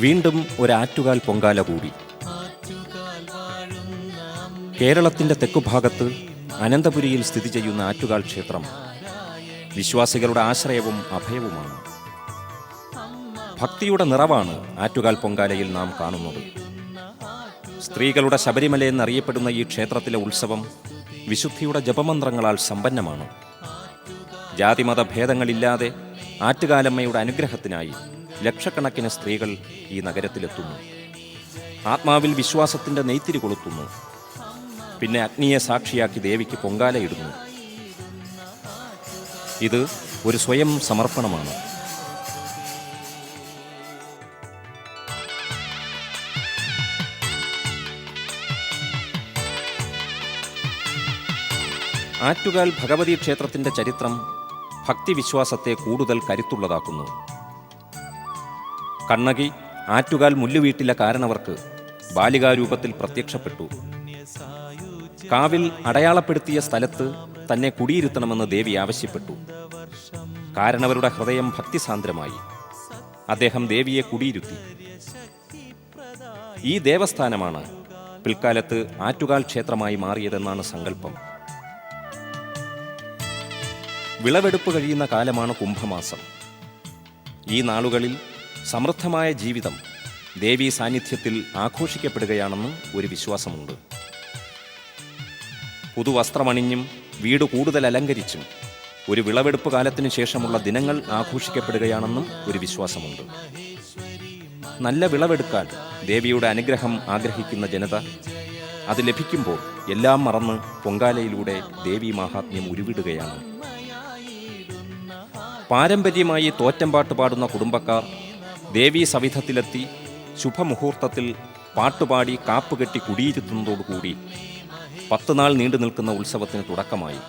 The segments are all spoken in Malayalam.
വീണ്ടും ഒരാറ്റുകാൽ പൊങ്കാല കൂടി. കേരളത്തിൻ്റെ തെക്കുഭാഗത്ത് അനന്തപുരിയിൽ സ്ഥിതി ചെയ്യുന്ന ആറ്റുകാൽ ക്ഷേത്രം വിശ്വാസികളുടെ ആശ്രയവും അഭയവുമാണ്. ഭക്തിയുടെ നിറവാണ് ആറ്റുകാൽ പൊങ്കാലയിൽ നാം കാണുന്നത്. സ്ത്രീകളുടെ ശബരിമല എന്നറിയപ്പെടുന്ന ഈ ക്ഷേത്രത്തിലെ ഉത്സവം വിശുദ്ധിയുടെ ജപമന്ത്രങ്ങളാൽ സമ്പന്നമാണ്. ജാതിമത ഭേദങ്ങളില്ലാതെ ആറ്റുകാലമ്മയുടെ അനുഗ്രഹത്തിനായി ലക്ഷക്കണക്കിന് സ്ത്രീകൾ ഈ നഗരത്തിലെത്തുന്നു. ആത്മാവിൽ വിശ്വാസത്തിൻ്റെ നെയ്ത്തിരി കൊളുത്തുന്നു. പിന്നെ അഗ്നിയെ സാക്ഷിയാക്കി ദേവിക്ക് പൊങ്കാലയിടുന്നു. ഇത് ഒരു സ്വയം സമർപ്പണമാണ്. ആറ്റുകാൽ ഭഗവതി ക്ഷേത്രത്തിൻ്റെ ചരിത്രം ഭക്തിവിശ്വാസത്തെ കൂടുതൽ കരുത്തുള്ളതാക്കുന്നു. കണ്ണകി ആറ്റുകാൽ മുല്ലുവീട്ടിലെ കാരണവർക്ക് ബാലികാരൂപത്തിൽ പ്രത്യക്ഷപ്പെട്ടു. കാവിൽ അടയാളപ്പെടുത്തിയ സ്ഥലത്ത് തന്നെ കുടിയിരുത്തണമെന്ന് ദേവി ആവശ്യപ്പെട്ടു. കാരണവരുടെ ഹൃദയം ഭക്തിസാന്ദ്രമായി. അദ്ദേഹം ദേവിയെ കുടിയിരുത്തി. ഈ ദേവസ്ഥാനമാണ് പിൽക്കാലത്ത് ആറ്റുകാൽ ക്ഷേത്രമായി മാറിയതെന്നാണ് സങ്കല്പം. വിളവെടുപ്പ് കഴിയുന്ന കാലമാണ് കുംഭമാസം. ഈ നാളുകളിൽ സമൃദ്ധമായ ജീവിതം ദേവീ സാന്നിധ്യത്തിൽ ആഘോഷിക്കപ്പെടുകയാണെന്ന് ഒരു വിശ്വാസമുണ്ട്. പുതുവസ്ത്രമണിഞ്ഞും വീട് കൂടുതൽ അലങ്കരിച്ചും ഒരു വിളവെടുപ്പ് കാലത്തിനു ശേഷമുള്ള ദിനങ്ങൾ ആഘോഷിക്കപ്പെടുകയാണെന്നും ഒരു വിശ്വാസമുണ്ട്. നല്ല വിളവെടുക്കാൻ ദേവിയുടെ അനുഗ്രഹം ആഗ്രഹിക്കുന്ന ജനത അത് ലഭിക്കുമ്പോൾ എല്ലാം മറന്ന് പൊങ്കാലയിലൂടെ ദേവീ മാഹാത്മ്യം ഉരുവിടുകയാണ്. പാരമ്പര്യമായി തോറ്റമ്പാട്ട് പാടുന്ന കുടുംബക്കാർ ദേവീ സവിധത്തിലെത്തി ശുഭമുഹൂർത്തത്തിൽ പാട്ടുപാടി കാപ്പുകെട്ടി കുടിയിരുത്തുന്നതോടുകൂടി 10 നാൾ നീണ്ടു നിൽക്കുന്ന ഉത്സവത്തിന് തുടക്കമായി.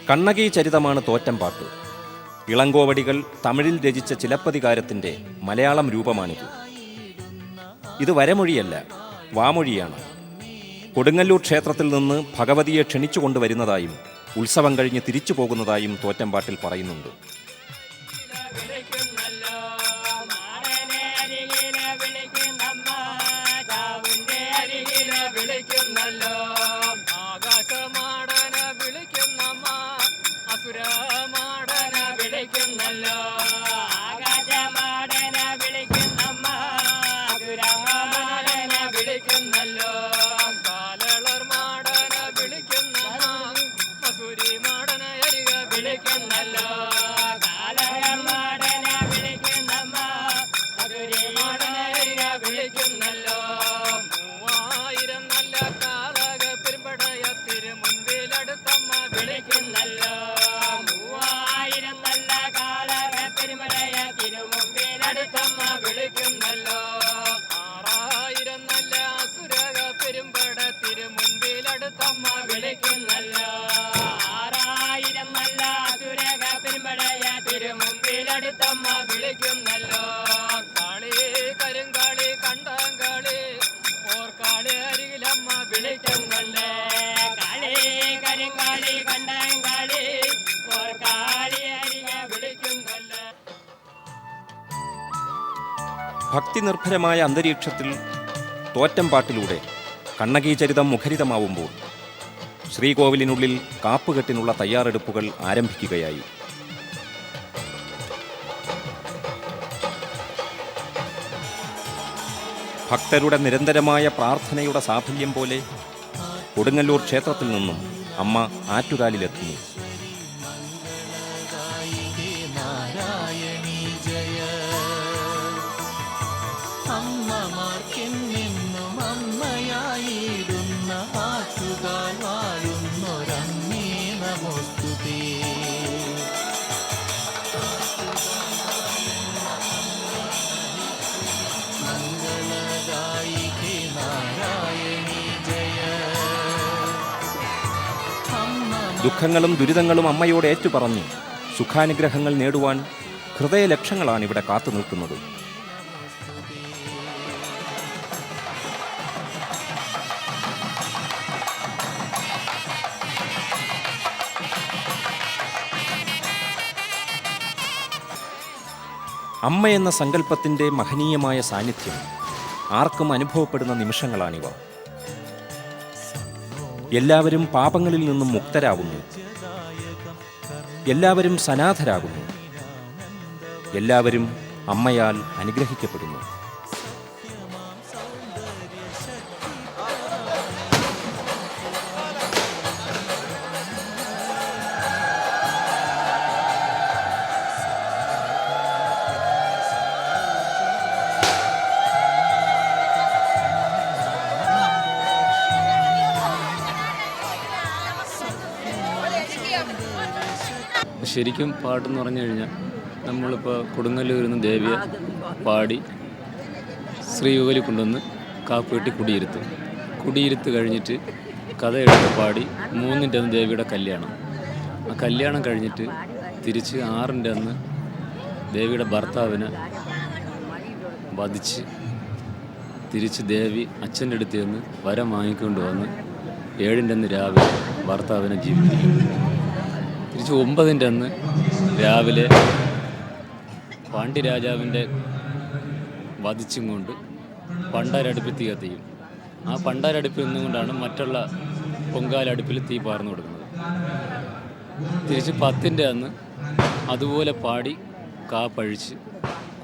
കണ്ണകി ചരിതമാണ് തോറ്റമ്പാട്ട്. ഇളങ്കോവടികൾ തമിഴിൽ രചിച്ച ചിലപ്പതികാരത്തിൻ്റെ മലയാളം രൂപമാണിത്. ഇത് വരമൊഴിയല്ല, വാമൊഴിയാണ്. കൊടുങ്ങല്ലൂർ ക്ഷേത്രത്തിൽ നിന്ന് ഭഗവതിയെ ക്ഷണിച്ചു കൊണ്ടുവരുന്നതായും ഉത്സവം കഴിഞ്ഞ് തിരിച്ചു പോകുന്നതായും തോറ്റമ്പാട്ടിൽ പറയുന്നുണ്ട്. ഭക്തിനിർഭരമായ അന്തരീക്ഷത്തിൽ തോറ്റമ്പാട്ടിലൂടെ കണ്ണകീചരിതം മുഖരിതമാവുമ്പോൾ ശ്രീകോവിലിനുള്ളിൽ കാപ്പുകെട്ടിനുള്ള തയ്യാറെടുപ്പുകൾ ആരംഭിക്കുകയായി. ഭക്തരുടെ നിരന്തരമായ പ്രാർത്ഥനയുടെ സാഫല്യം പോലെ കൊടുങ്ങല്ലൂർ ക്ഷേത്രത്തിൽ നിന്നും അമ്മ ആറ്റുകാലിലെത്തുന്നു. ദുഃഖങ്ങളും ദുരിതങ്ങളും അമ്മയോട് ഏറ്റുപറഞ്ഞ് സുഖാനുഗ്രഹങ്ങൾ നേടുവാൻ ഹൃദയലക്ഷങ്ങളാണ് ഇവിടെ കാത്തു നിൽക്കുന്നത്. അമ്മ എന്ന സങ്കല്പത്തിൻ്റെ മഹനീയമായ സാന്നിധ്യം ആർക്കും അനുഭവപ്പെടുന്ന നിമിഷങ്ങളാണിവ. എല്ലാവരും പാപങ്ങളിൽ നിന്നും മുക്തരാകുന്നു. എല്ലാവരും സനാഥരാകുന്നു. എല്ലാവരും അമ്മയാൽ അനുഗ്രഹിക്കപ്പെടുന്നു. ശരിക്കും പാട്ടെന്ന് പറഞ്ഞു കഴിഞ്ഞാൽ നമ്മളിപ്പോൾ കൊടുങ്ങല്ലൂരിൽ നിന്ന് ദേവിയെ പാടി ശ്രീകോവിലിൽ കൊണ്ടുവന്ന് കാപ്പുകെട്ടി കുടിയിരുത്ത് കഴിഞ്ഞിട്ട് കഥ എടുത്ത് പാടി 3-ൻ്റെ അന്ന് ദേവിയുടെ കല്യാണം. ആ കല്യാണം കഴിഞ്ഞിട്ട് തിരിച്ച് 6-ൻ്റെ അന്ന് ദേവിയുടെ ഭർത്താവിനെ വധിച്ച് തിരിച്ച് ദേവി അച്ഛൻ്റെ അടുത്ത് നിന്ന് വരം വാങ്ങിക്കൊണ്ട് വന്ന് 7-ൻ്റെ അന്ന് രാവിലെ ഭർത്താവിനെ ജീവിപ്പിക്കും. തിരിച്ച് 9-ൻ്റെ അന്ന് രാവിലെ പാണ്ഡ്യരാജാവിൻ്റെ വധിച്ചും കൊണ്ട് പണ്ടാരടുപ്പിൽ തീ കത്തിക്കും. ആ പണ്ടാരടുപ്പിൽ നിന്നുകൊണ്ടാണ് മറ്റുള്ള പൊങ്കാലടുപ്പിൽ തീ പാർന്നു കൊടുക്കുന്നത്. തിരിച്ച് 10-ൻ്റെ അന്ന് അതുപോലെ പാടി കാപ്പഴിച്ച്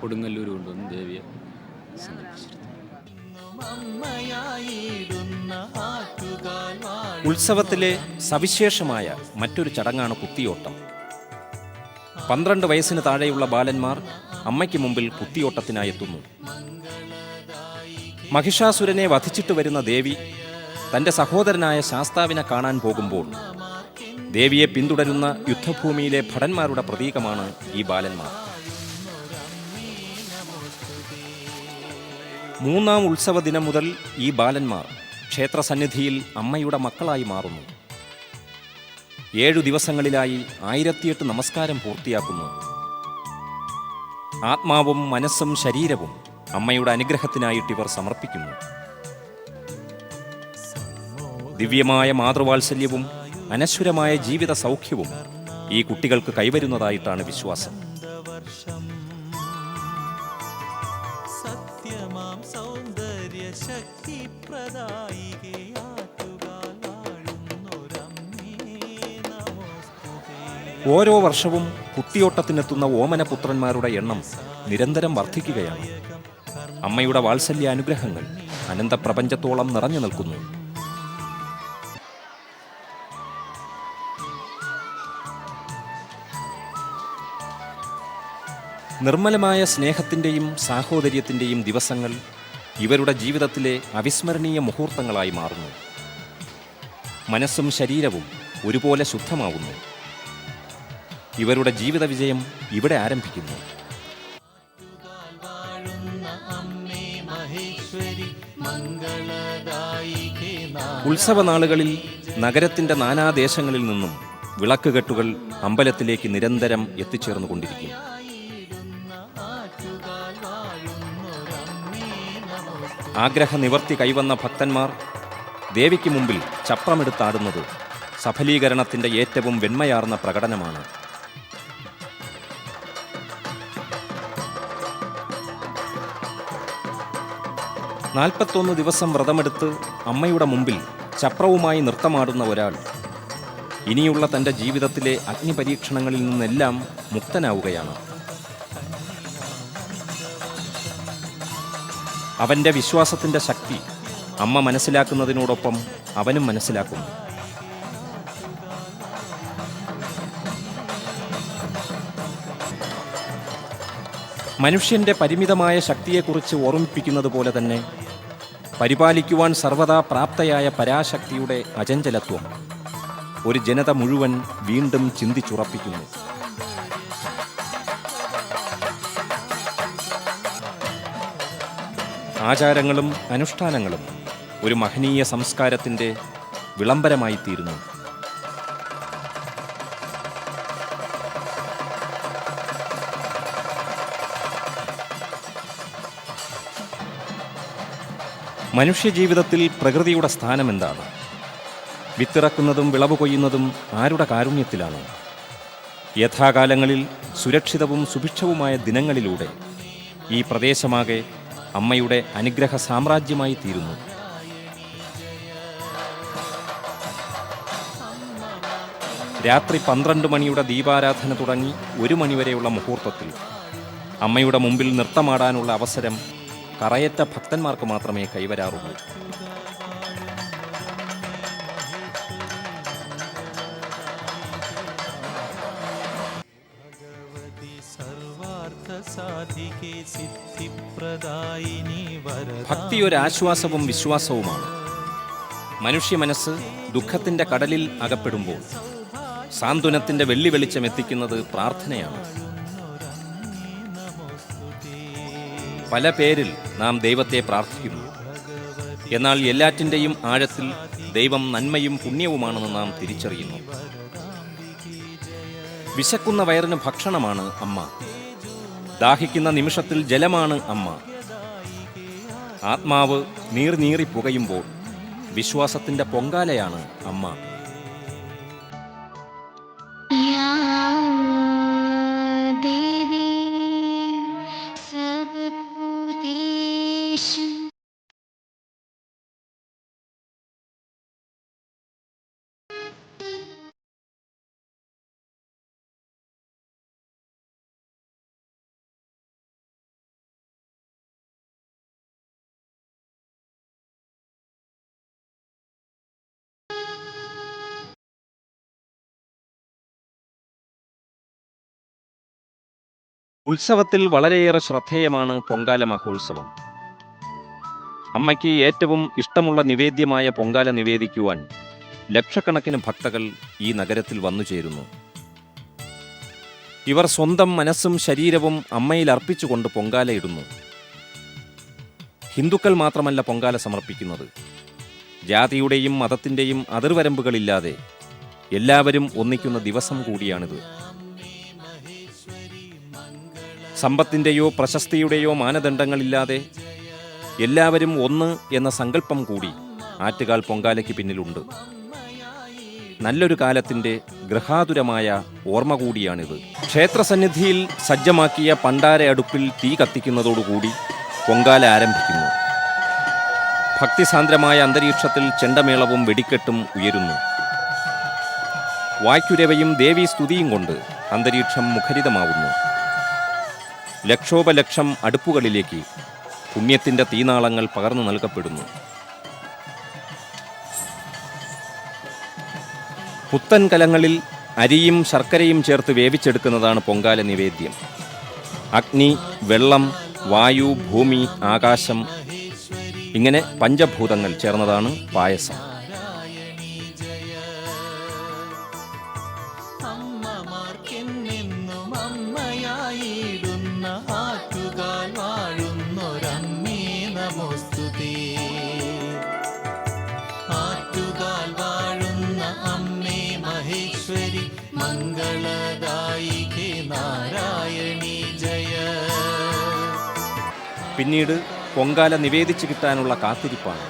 കൊടുങ്ങല്ലൂർ കൊണ്ടുവന്ന് ദേവിയെ സമർപ്പിച്ചിരുന്നു. ഉത്സവത്തിലെ സവിശേഷമായ മറ്റൊരു ചടങ്ങാണ് കുത്തിയോട്ടം. 12 വയസ്സിന് താഴെയുള്ള ബാലന്മാർ അമ്മയ്ക്ക് മുമ്പിൽ കുത്തിയോട്ടത്തിനായി എത്തുന്നു. മഹിഷാസുരനെ വധിച്ചിട്ട് വരുന്ന ദേവി തൻ്റെ സഹോദരനായ ശാസ്താവിനെ കാണാൻ പോകുമ്പോൾ ദേവിയെ പിന്തുടരുന്ന യുദ്ധഭൂമിയിലെ ഭടന്മാരുടെ പ്രതീകമാണ് ഈ ബാലന്മാർ. 3-ാം ഉത്സവ ദിനം മുതൽ ഈ ബാലന്മാർ ക്ഷേത്രസന്നിധിയിൽ അമ്മയുടെ മക്കളായി മാറുന്നു. 7 ദിവസങ്ങളിലായി 1008 നമസ്കാരം പൂർത്തിയാക്കുന്നു. ആത്മാവും മനസ്സും ശരീരവും അമ്മയുടെ അനുഗ്രഹത്തിനായിട്ട് ഇവർ സമർപ്പിക്കുന്നു. ദിവ്യമായ മാതൃവാത്സല്യവും അനശ്വരമായ ജീവിത സൗഖ്യവും ഈ കുട്ടികൾക്ക് കൈവരുന്നതായിട്ടാണ് വിശ്വാസം. ഓരോ വർഷവും കുത്തിയോട്ടത്തിനെത്തുന്ന ഓമനപുത്രന്മാരുടെ എണ്ണം നിരന്തരം വർദ്ധിക്കുകയാണ്. അമ്മയുടെ വാത്സല്യ അനുഗ്രഹങ്ങൾ അനന്തപ്രപഞ്ചത്തോളം നിറഞ്ഞു നിൽക്കുന്നു. നിർമ്മലമായ സ്നേഹത്തിൻ്റെയും സാഹോദര്യത്തിൻ്റെയും ദിവസങ്ങൾ ഇവരുടെ ജീവിതത്തിലെ അവിസ്മരണീയ മുഹൂർത്തങ്ങളായി മാറുന്നു. മനസ്സും ശരീരവും ഒരുപോലെ ശുദ്ധമാവുന്നു. ഇവരുടെ ജീവിത വിജയം ഇവിടെ ആരംഭിക്കുന്നു. ഉത്സവനാളുകളിൽ നഗരത്തിൻ്റെ നാനാദേശങ്ങളിൽ നിന്നും വിളക്കുകെട്ടുകൾ അമ്പലത്തിലേക്ക് നിരന്തരം എത്തിച്ചേർന്നുകൊണ്ടിരിക്കും. ആഗ്രഹനിവർത്തി കൈവന്ന ഭക്തന്മാർ ദേവിക്ക് മുമ്പിൽ ചപ്രമെടുത്താടുന്നത് സഫലീകരണത്തിൻ്റെ ഏറ്റവും വെണ്മയാർന്ന പ്രകടനമാണ്. നാൽപ്പത്തൊന്ന് ദിവസം വ്രതമെടുത്ത് അമ്മയുടെ മുമ്പിൽ ചപ്രവുമായി നൃത്തമാടുന്ന ഒരാൾ ഇനിയുള്ള തൻ്റെ ജീവിതത്തിലെ അഗ്നിപരീക്ഷണങ്ങളിൽ നിന്നെല്ലാം മുക്തനാവുകയാണ്. അവൻ്റെ വിശ്വാസത്തിൻ്റെ ശക്തി അമ്മ മനസ്സിലാക്കുന്നതിനോടൊപ്പം അവനും മനസ്സിലാക്കുന്നു. മനുഷ്യൻ്റെ പരിമിതമായ ശക്തിയെക്കുറിച്ച് ഓർമ്മിപ്പിക്കുന്നത് പോലെ തന്നെ പരിപാലിക്കുവാൻ സർവദാ പ്രാപ്തയായ പരാശക്തിയുടെ അചഞ്ചലത്വം ഒരു ജനത മുഴുവൻ വീണ്ടും ചിന്തിച്ചുറപ്പിക്കുന്നു. ആചാരങ്ങളും അനുഷ്ഠാനങ്ങളും ഒരു മഹനീയ സംസ്കാരത്തിൻ്റെ വിളംബരമായിത്തീരുന്നു. മനുഷ്യജീവിതത്തിൽ പ്രകൃതിയുടെ സ്ഥാനം എന്താണ്? വിത്തിറക്കുന്നതും വിളവ് കൊയ്യുന്നതും ആരുടെ കാരുണ്യത്തിലാണ്? യഥാകാലങ്ങളിൽ സുരക്ഷിതവും സുഭിക്ഷവുമായ ദിനങ്ങളിലൂടെ ഈ പ്രദേശമാകെ അമ്മയുടെ അനുഗ്രഹ സാമ്രാജ്യമായി തീരുന്നു. രാത്രി 12 മണിയുടെ ദീപാരാധന തുടങ്ങി 1 മണിവരെയുള്ള മുഹൂർത്തത്തിൽ അമ്മയുടെ മുമ്പിൽ നൃത്തമാടാനുള്ള അവസരം കറയറ്റ ഭക്തന്മാർക്ക് മാത്രമേ കൈവരാറുള്ളൂ. ഭക്തി ഒരു ആശ്വാസവും വിശ്വാസവുമാണ്. മനുഷ്യ മനസ്സ് ദുഃഖത്തിൻ്റെ കടലിൽ അകപ്പെടുമ്പോൾ സാന്ത്വനത്തിൻ്റെ വെള്ളി വെളിച്ചം എത്തിക്കുന്നത് പ്രാർത്ഥനയാണ്. പല പേരിൽ നാം ദൈവത്തെ പ്രാർത്ഥിക്കുന്നു. എന്നാൽ എല്ലാറ്റിൻ്റെയും ആഴത്തിൽ ദൈവം നന്മയും പുണ്യവുമാണെന്ന് നാം തിരിച്ചറിയുന്നു. വിശക്കുന്ന വയറിന് ഭക്ഷണമാണ് അമ്മ. ദാഹിക്കുന്ന നിമിഷത്തിൽ ജലമാണ് അമ്മ. ആത്മാവ് നീറി പുകയുമ്പോൾ വിശ്വാസത്തിൻ്റെ പൊങ്കാലയാണ് അമ്മ. ഉത്സവത്തിൽ വളരെയേറെ ശ്രദ്ധേയമാണ് പൊങ്കാല മഹോത്സവം. അമ്മയ്ക്ക് ഏറ്റവും ഇഷ്ടമുള്ള നിവേദ്യമായ പൊങ്കാല നിവേദിക്കുവാൻ ലക്ഷക്കണക്കിന് ഭക്തകൾ ഈ നഗരത്തിൽ വന്നു ചേരുന്നു. ഇവർ സ്വന്തം മനസ്സും ശരീരവും അമ്മയിൽ അർപ്പിച്ചുകൊണ്ട് പൊങ്കാലയിടുന്നു. ഹിന്ദുക്കൾ മാത്രമല്ല പൊങ്കാല സമർപ്പിക്കുന്നത്. ജാതിയുടെയും മതത്തിൻ്റെയും അതിർവരമ്പുകളില്ലാതെ എല്ലാവരും ഒന്നിക്കുന്ന ദിവസം കൂടിയാണിത്. സമ്പത്തിൻ്റെയോ പ്രശസ്തിയുടെയോ മാനദണ്ഡങ്ങളില്ലാതെ എല്ലാവരും ഒന്ന് എന്ന സങ്കല്പം കൂടി ആറ്റുകാൽ പൊങ്കാലയ്ക്ക് പിന്നിലുണ്ട്. നല്ലൊരു കാലത്തിൻ്റെ ഗൃഹാതുരമായ ഓർമ്മ കൂടിയാണിത്. ക്ഷേത്രസന്നിധിയിൽ സജ്ജമാക്കിയ പണ്ടാര അടുപ്പിൽ തീ കത്തിക്കുന്നതോടുകൂടി പൊങ്കാല ആരംഭിക്കുന്നു. ഭക്തിസാന്ദ്രമായ അന്തരീക്ഷത്തിൽ ചെണ്ടമേളവും വെടിക്കെട്ടും ഉയരുന്നു. വായ്ക്കുരവയും ദേവീസ്തുതിയും കൊണ്ട് അന്തരീക്ഷം മുഖരിതമാവുന്നു. ലക്ഷോപലക്ഷം അടുപ്പുകളിലേക്ക് പുണ്യത്തിൻ്റെ തീനാളങ്ങൾ പകർന്നു നൽകപ്പെടുന്നു. പുത്തൻ കലങ്ങളിൽ അരിയും ശർക്കരയും ചേർത്ത് വേവിച്ചെടുക്കുന്നതാണ് പൊങ്കാല നിവേദ്യം. അഗ്നി, വെള്ളം, വായു, ഭൂമി, ആകാശം ഇങ്ങനെ പഞ്ചഭൂതങ്ങൾ ചേർന്നതാണ് പായസം. പിന്നീട് പൊങ്കാല നിവേദിച്ചു കിട്ടാനുള്ള കാത്തിരിപ്പാണ്.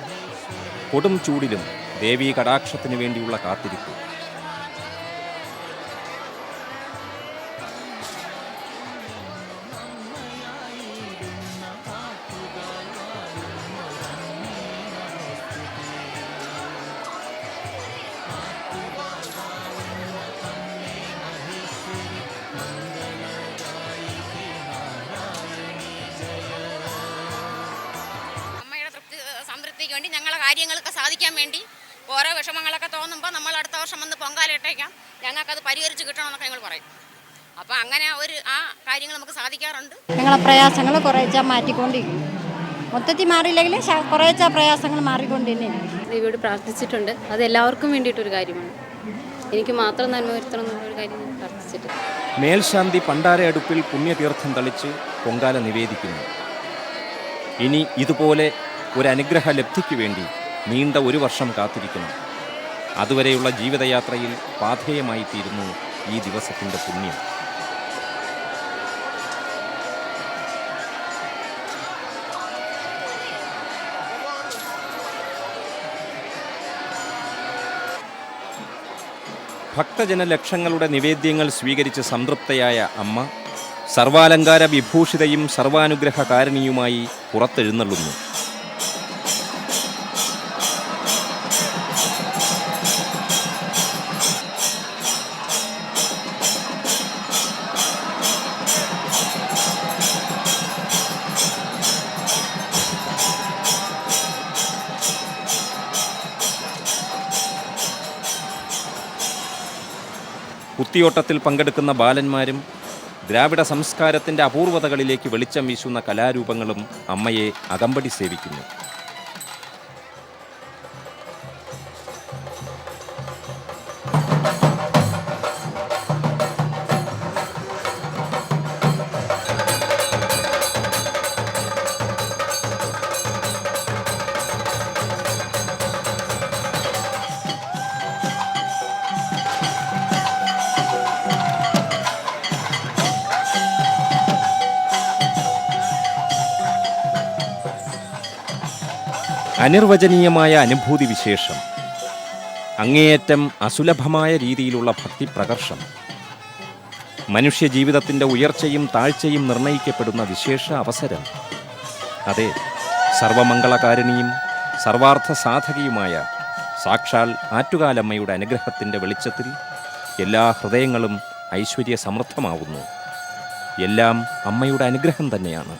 കൊടും ചൂടിലും ദേവീ കടാക്ഷത്തിനു വേണ്ടിയുള്ള കാത്തിരിപ്പ്. വേണ്ടി ഞങ്ങളെ കാര്യങ്ങളൊക്കെ സാധിക്കാൻ വേണ്ടി ഓരോ വിഷമങ്ങളൊക്കെ തോന്നുമ്പോൾ നമ്മൾ അടുത്ത വർഷം വന്ന് പൊങ്കാല ഇട്ടേക്കാം, ഞങ്ങൾക്കത് പരിഹരിച്ച് കിട്ടണമെന്നൊക്കെ ഞങ്ങൾ പറയും. അപ്പോൾ അങ്ങനെ ആ കാര്യങ്ങൾ നമുക്ക് സാധിക്കാറുണ്ട്. ഞങ്ങളെ പ്രയാസങ്ങൾ കുറേച്ചാൽ മാറ്റിക്കൊണ്ടിരിക്കും. മൊത്തത്തിൽ മാറിയില്ലെങ്കിൽ കുറേച്ചാൽ പ്രയാസങ്ങൾ മാറിക്കൊണ്ടിരിക്കും. ദേവിയോട് പ്രാർത്ഥിച്ചിട്ടുണ്ട്. അത് എല്ലാവർക്കും വേണ്ടിയിട്ടൊരു കാര്യമാണ്. എനിക്ക് മാത്രം നന്മ വരുത്തണം എന്നുള്ളൊരു കാര്യം ഞാൻ പ്രാർത്ഥിച്ചിട്ട്. മേൽശാന്തി പണ്ടാര അടുപ്പിൽ പുണ്യതീർത്ഥം തളിച്ച് പൊങ്കാല നിവേദിക്കുന്നു. ഇനി ഇതുപോലെ ഒരു അനുഗ്രഹ ലബ്ധിക്ക് വേണ്ടി നീണ്ട 1 വർഷം കാത്തിരിക്കണം. അതുവരെയുള്ള ജീവിതയാത്രയിൽ പാഥേയമായി തീരുന്നു ഈ ദിവസത്തിൻ്റെ പുണ്യം. ഭക്തജനലക്ഷങ്ങളുടെ നിവേദ്യങ്ങൾ സ്വീകരിച്ച് സംതൃപ്തയായ അമ്മ സർവാലങ്കാര വിഭൂഷിതയും സർവാനുഗ്രഹകാരിണിയുമായി പുറത്തെഴുന്നള്ളുന്നു. കുത്തിയോട്ടത്തിൽ പങ്കെടുക്കുന്ന ബാലന്മാരും ദ്രാവിഡ സംസ്കാരത്തിൻ്റെ അപൂർവതകളിലേക്ക് വെളിച്ചം വീശുന്ന കലാരൂപങ്ങളും അമ്മയെ അകമ്പടി സേവിക്കുന്നു. അനിർവചനീയമായ അനുഭൂതി വിശേഷം, അങ്ങേയറ്റം അസുലഭമായ രീതിയിലുള്ള ഭക്തി പ്രകർഷം, മനുഷ്യജീവിതത്തിൻ്റെ ഉയർച്ചയും താഴ്ചയും നിർണയിക്കപ്പെടുന്ന വിശേഷ അവസരം. അതെ, സർവമംഗളകാരിണിയും സർവാർത്ഥ സാധകയുമായ സാക്ഷാൽ ആറ്റുകാലമ്മയുടെ അനുഗ്രഹത്തിൻ്റെ വെളിച്ചത്തിൽ എല്ലാ ഹൃദയങ്ങളും ഐശ്വര്യ സമൃദ്ധമാവുന്നു. എല്ലാം അമ്മയുടെ അനുഗ്രഹം തന്നെയാണ്.